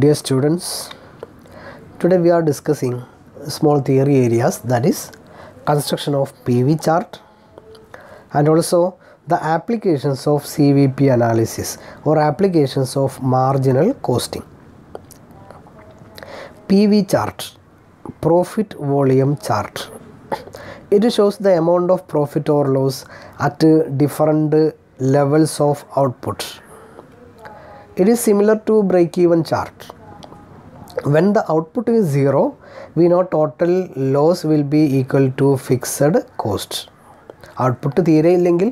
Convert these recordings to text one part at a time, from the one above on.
Dear students, today we are discussing small theory areas, that is construction of PV chart and also the applications of CVP analysis or applications of marginal costing. PV chart, profit volume chart. It shows the amount of profit or loss at different levels of output. It is similar to break-even chart. When the output is 0, we know total loss will be equal to fixed cost. Output തീരെ ഇല്ലെങ്കിൽ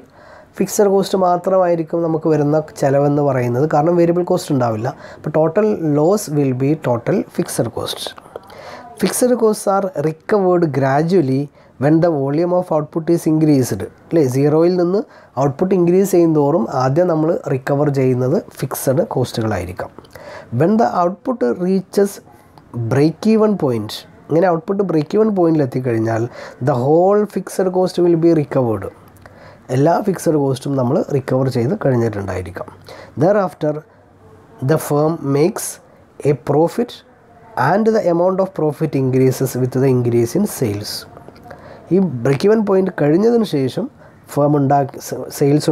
fixed cost മാത്രമായിരിക്കും നമുക്ക് വരുന്ന ചിലവെന്ന് പറയുന്നത്, കാരണം variable cost ഉണ്ടാവില്ല. അപ്പോൾ total loss will be total fixed cost. Fixed cost are recovered gradually when the volume of output is increased. അല്ലേ, സീറോയിൽ നിന്ന് ഔട്ട്പുട്ട് ഇൻക്രീസ് ചെയ്യുന്നതോറും ആദ്യം നമ്മൾ റിക്കവർ ചെയ്യുന്നത് ഫിക്സഡ് കോസ്റ്റുകളായിരിക്കാം. When the output reaches break even point, ഇങ്ങനെ ഔട്ട്പുട്ട് ബ്രേക്ക് ഈവൻ പോയിൻറ്റിൽ എത്തിക്കഴിഞ്ഞാൽ the whole fixed cost will be recovered. എല്ലാ ഫിക്സഡ് കോസ്റ്റും നമ്മൾ റിക്കവർ ചെയ്ത് കഴിഞ്ഞിട്ടുണ്ടായിരിക്കാം. Thereafter the firm makes a profit and the amount of profit increases with the increase in sales. ഈ break even point കഴിഞ്ഞതിന് ശേഷം ഫേം സെയിൽസ്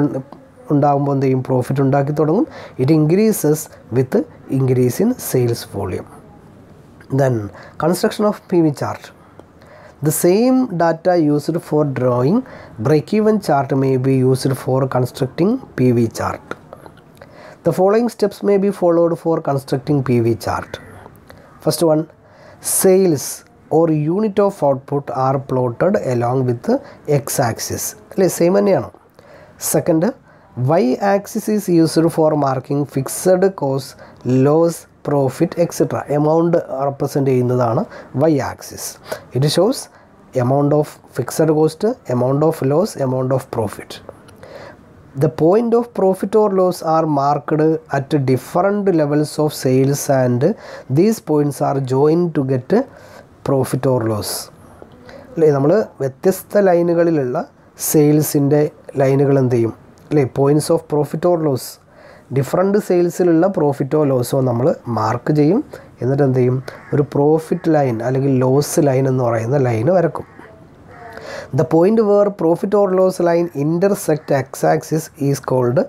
ഉണ്ടാകുമ്പോൾ എന്ത് ചെയ്യും, പ്രോഫിറ്റ് ഉണ്ടാക്കി തുടങ്ങും. It increases with increase in sales volume. Then construction of PV chart. The same data used for drawing break-even chart may be used for constructing PV chart. The following steps may be followed for constructing PV chart. First one, sales or unit of output are plotted along with x-axis. Same തന്നെയാണ്. Second, y-axis is used for marking fixed cost, loss, profit, etc. Amount represent ചെയ്യുന്നതാണ് y-axis. It shows amount of fixed cost, amount of loss, amount of profit. The point of profit or loss are marked at different levels of sales and these points are joined to get profit or loss. അല്ലേ, നമ്മൾ വ്യത്യസ്ത ലൈനുകളിലുള്ള സെയിൽസിൻ്റെ ലൈനുകൾ എന്ത് ചെയ്യും, അല്ലേ, points of profit or loss, different സെയിൽസിലുള്ള പ്രോഫിറ്റോ ലോസോ നമ്മൾ മാർക്ക് ചെയ്യും. എന്നിട്ട് എന്ത് ചെയ്യും, ഒരു പ്രോഫിറ്റ് ലൈൻ അല്ലെങ്കിൽ ലോസ് ലൈൻ എന്ന് പറയുന്ന ലൈന് വരക്കും. The point where profit or loss line intersect X axis is called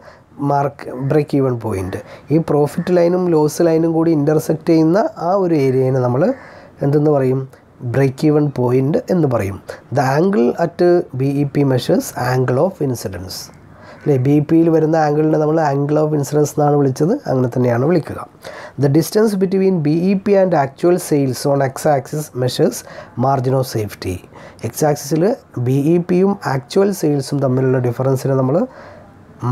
mark break even point. ഈ പ്രോഫിറ്റ് ലൈനും ലോസ് ലൈനും കൂടി ഇൻ്റർസെക്റ്റ് ചെയ്യുന്ന ആ ഒരു ഏരിയനെ നമ്മൾ എന്തെന്ന് പറയും, ബ്രേക്ക് ഈവൻ പോയിൻ്റ് എന്ന് പറയും. The angle at BEP measures angle of incidence. അല്ലേ, BEPയിൽ വരുന്ന ആംഗിളിനെ നമ്മൾ ആംഗിൾ ഓഫ് ഇൻസിഡൻസ് എന്നാണ് വിളിച്ചത്, അങ്ങനെ തന്നെയാണ് വിളിക്കുക. The distance between BEP and actual sales on x axis measures margin of safety. X ആക്സിസിൽ BEPയും ആക്ച്വൽ സെയിൽസും തമ്മിലുള്ള ഡിഫറൻസിനെ നമ്മൾ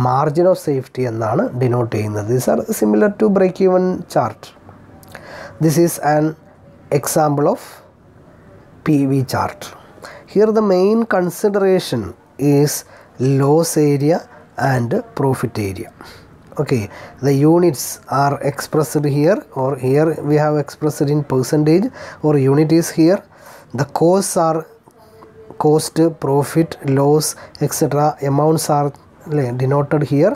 മാർജിൻ ഓഫ് സേഫ്റ്റി എന്നാണ് ഡിനോട്ട് ചെയ്യുന്നത്. These are similar to break even chart. This is an example of PV chart. Here the main consideration is loss area and profit area. Okay, the units are expressed here, or here we have expressed in percentage, or unit is here. The costs are cost, profit, loss, etc. Amounts are denoted here.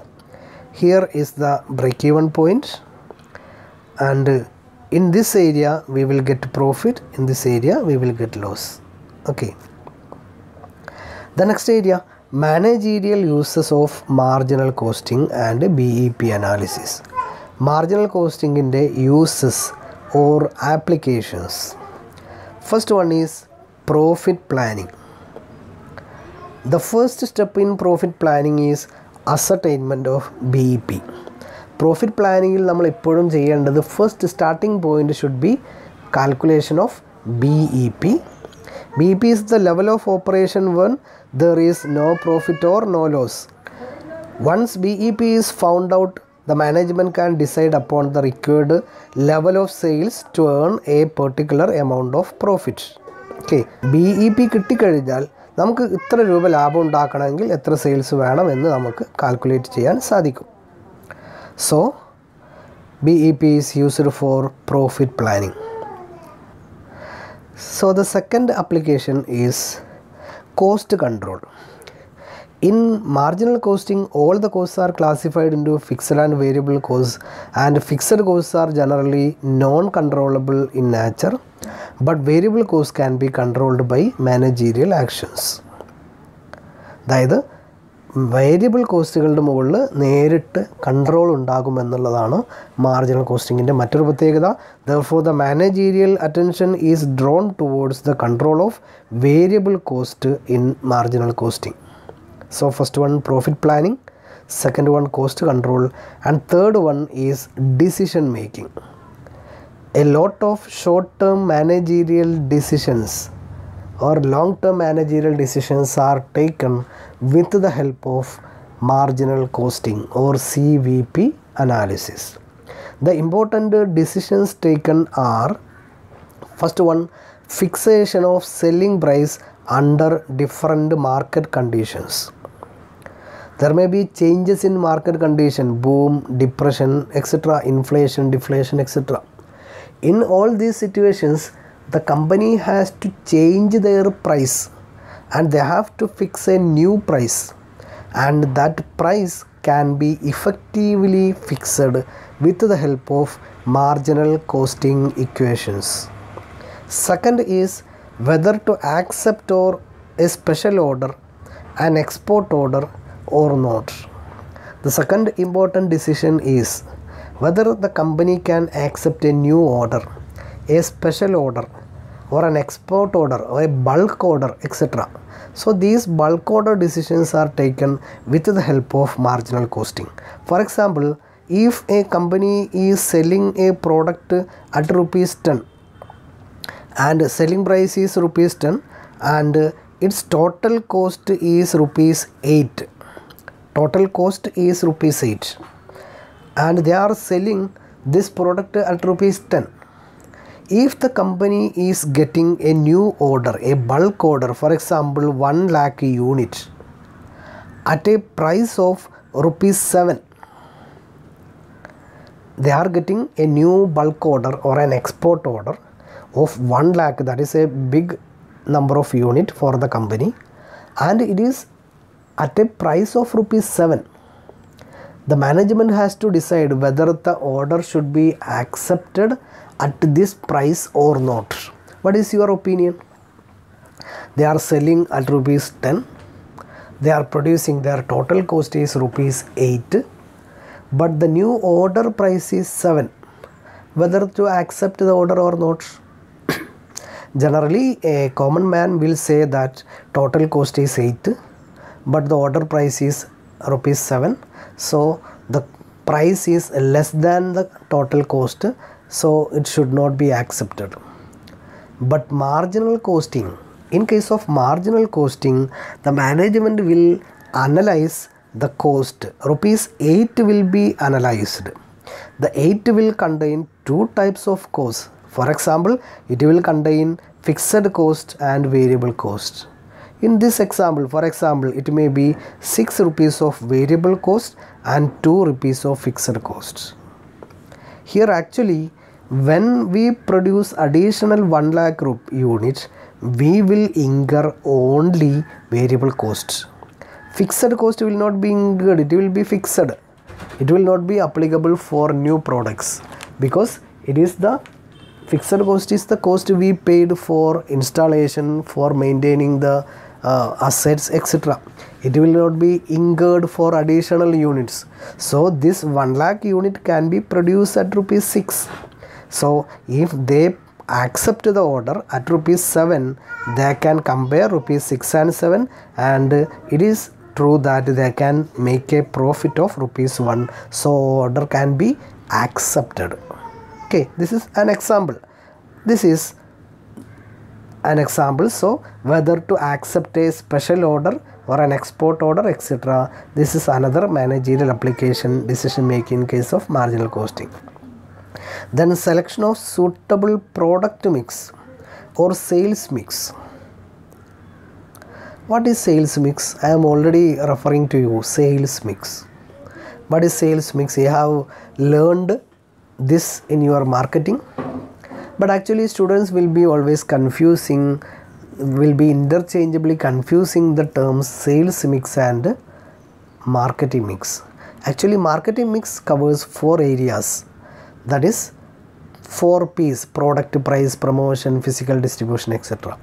Here is the break-even point, and in this area we will get profit, in this area we will get loss. Okay, the next area, managerial uses of marginal costing and BEP analysis. Marginal costing in the uses or applications. First one is profit planning. The first step in profit planning is ascertainment of BEP. Profit പ്ലാനിങ്ങിൽ നമ്മൾ എപ്പോഴും ചെയ്യേണ്ടത് first starting point should be calculation of BEP. BEP is the level of operation when there is no profit or no loss. Once BEP is found out, the management can decide upon the required level of sales to earn a particular amount of profit. Okay, BEP കിട്ടിക്കഴിഞ്ഞാൽ നമുക്ക് ഇത്ര രൂപ ലാഭം ഉണ്ടാക്കണമെങ്കിൽ എത്ര sales വേണമെന്ന് നമുക്ക് calculate ചെയ്യാൻ സാധിക്കും. So BEP is used for profit planning. So the second application is cost control. In marginal costing, all the costs are classified into fixed and variable costs, and fixed costs are generally non-controllable in nature, but variable costs can be controlled by managerial actions. അതായത് variable കോസ്റ്റുകളുടെ മുകളിൽ നേരിട്ട് control ഉണ്ടാകുമെന്നുള്ളതാണ് marginal കോസ്റ്റിങ്ങിൻ്റെ മറ്റൊരു പ്രത്യേകത. Therefore, the managerial attention is drawn towards the control of variable cost in marginal costing. So first one, profit planning, second one, cost control, and third one is decision making. A lot of short-term managerial decisions or long-term managerial decisions are taken with the help of marginal costing or CVP analysis. The important decisions taken are, first one, fixation of selling price under different market conditions. There may be changes in market condition, boom, depression, etc., inflation, deflation, etc. In all these situations, the company has to change their price and they have to fix a new price, and that price can be effectively fixed with the help of marginal costing equations. Second is whether to accept or a special order, an export order or not. The second important decision is whether the company can accept a new order, a special order, or an export order, or a bulk order, etc. So these bulk order decisions are taken with the help of marginal costing. For example, if a company is selling a product at rupees 10 and selling price is rupees 10 and its total cost is rupees 8. Total cost is rupees 8 and they are selling this product at rupees 10. If the company is getting a new order, a bulk order, for example 1 lakh unit at a price of rupees 7, they are getting a new bulk order or an export order of 1 lakh, that is a big number of unit for the company, and it is at a price of rupees 7. The management has to decide whether the order should be accepted at this price or not. What is your opinion? They are selling at rupees 10. They are producing, their total cost is rupees 8, but the new order price is 7. Whether to accept the order or not? Generally, a common man will say that total cost is 8, but the order price is rupees 7. So the price is less than the total cost, so it should not be accepted. But marginal costing, in case of marginal costing, the management will analyze the cost. Rupees 8 will be analyzed. The 8 will contain two types of costs. For example, it will contain fixed cost and variable cost. In this example, for example, it may be 6 rupees of variable cost and 2 rupees of fixed cost. Here actually, when we produce additional 1 lakh units, we will incur only variable cost. Fixed cost will not be incurred, it will be fixed. It will not be applicable for new products because it is the fixed cost is the cost we paid for installation, for maintaining the assets, etc. It will not be incurred for additional units. So this 1 lakh unit can be produced at rupees 6. So if they accept the order at rupees 7, they can compare rupees 6 and 7, and it is true that they can make a profit of rupees 1. So order can be accepted. Okay, this is an example. This is an example. So whether to accept a special order or an export order, etc. This is another managerial application decision making in case of marginal costing. Then selection of suitable product mix or sales mix. What is sales mix? I am already referring to you sales mix. What is sales mix? You have learned this in your marketing, but actually students will be always confusing will be interchangeably confusing the terms sales mix and marketing mix. Actually, marketing mix covers 4 areas, that is 4 P's: product, price, promotion, physical distribution, etc.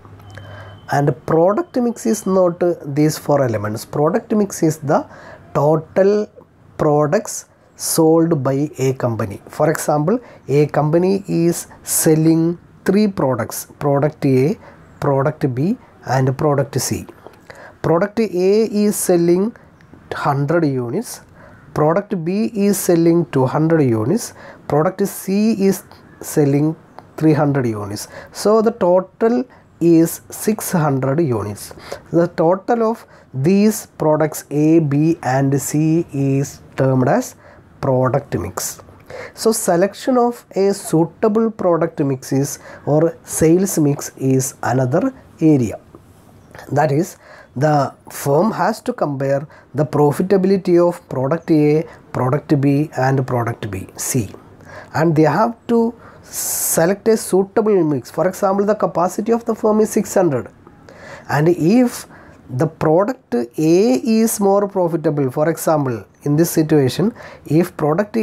And product mix is not these 4 elements. Product mix is the total products sold by a company. For example, a company is selling 3 products: product A, product B and product C. Product A is selling 100 units, product B is selling 200 units, product C is selling 300 units. So the total is 600 units. The total of these products A, B and C is termed as product mix. So selection of a suitable product mix is, or sales mix is another area. That is, the firm has to compare the profitability of product A, product B and product C, and they have to select a suitable mix. For example, the capacity of the firm is 600, and if the product A is more profitable, for example, in this situation, if product A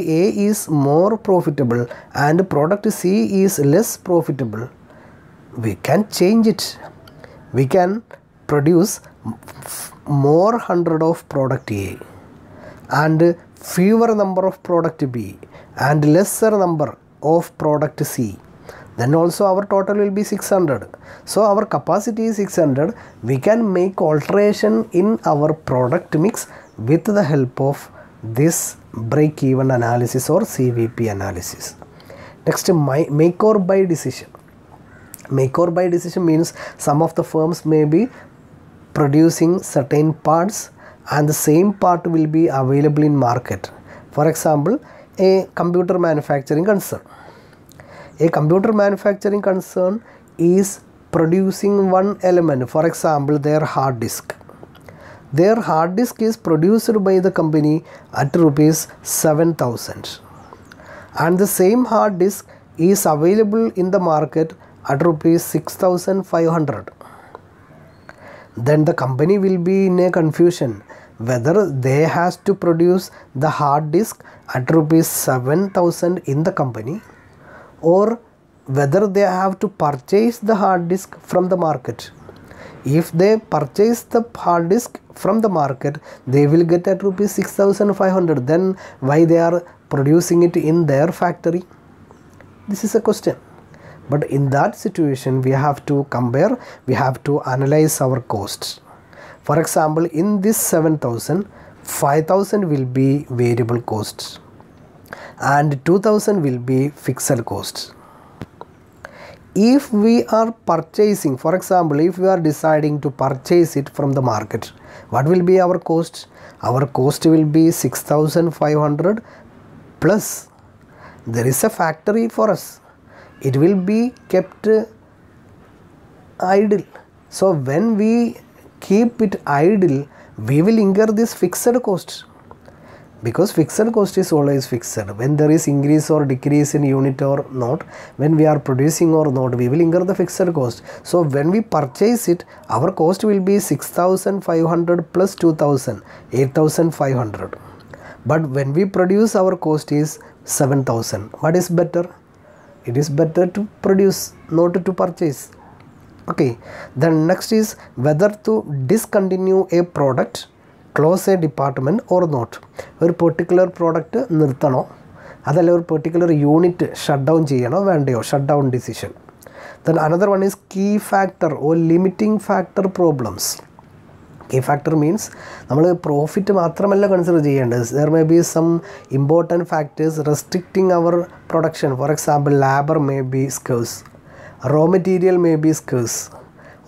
is more profitable and product C is less profitable, we can change it. We can produce more 100 of product A and fewer number of product B and lesser number of product C. Then also our total will be 600. So our capacity is 600. We can make alteration in our product mix with the help of this break-even analysis or CVP analysis. Next, make or buy decision. Make or buy decision means some of the firms may be producing certain parts and the same part will be available in market. For example, a computer manufacturing concern. A computer manufacturing concern is producing one element, for example, their hard disk. Their hard disk is produced by the company at rupees 7,000 and the same hard disk is available in the market at rupees 6,500. Then the company will be in a confusion whether they has to produce the hard disk at rupees 7,000 in the company or whether they have to purchase the hard disk from the market. If they purchase the hard disk from the market, they will get at rupees 6,500. Then why they are producing it in their factory? This is a question. But in that situation, we have to compare, we have to analyze our costs. For example, in this 7,000, 5,000 will be variable costs and 2,000 will be fixed costs. If we are purchasing, for example, if we are deciding to purchase it from the market, what will be our cost? Our cost will be 6,500 plus there is a factory for us. It will be kept idle. So when we keep it idle, we will incur this fixed cost, because fixed cost is always fixed. When there is increase or decrease in unit or not, when we are producing or not, we will incur the fixed cost. So when we purchase it, our cost will be 6,500 plus 2,000, 8,500. But when we produce, our cost is 7,000. What is better? It is better to produce, not to purchase. Okay. Then next is whether to discontinue a product, close a department or not. A particular product നിർത്തണോ അതല്ല ഒരു particular unit shut down ചെയ്യണോ വേണ്ടയോ, shut down decision. Then another one is key factor or limiting factor problems. Key factor means നമ്മൾ profit മാത്രമല്ല consider ചെയ്യേണ്ടത്. There may be some important factors restricting our production. For example, labor may be scarce, raw material may be scarce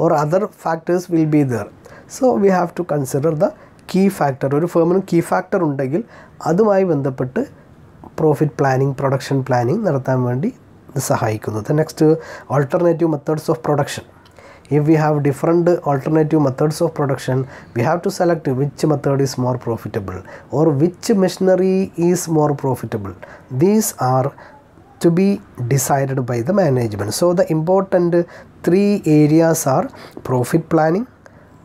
or other factors will be there. So we have to consider the key factor. ഒരു ഫേമിന് key factor ഉണ്ടെങ്കിൽ അതുമായി ബന്ധപ്പെട്ട് profit planning, production planning നടത്താൻ വേണ്ടി ഇത് സഹായിക്കുന്നത്. Next, alternative methods of production. If we have different alternative methods of production, we have to select which method is more profitable or which machinery is more profitable. These are to be decided by the management. So the important three areas are profit planning,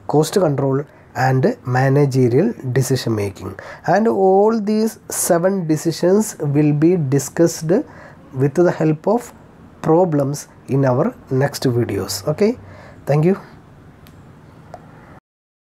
cost control, and managerial decision making. And all these 7 decisions will be discussed with the help of problems in our next videos. Okay, thank you.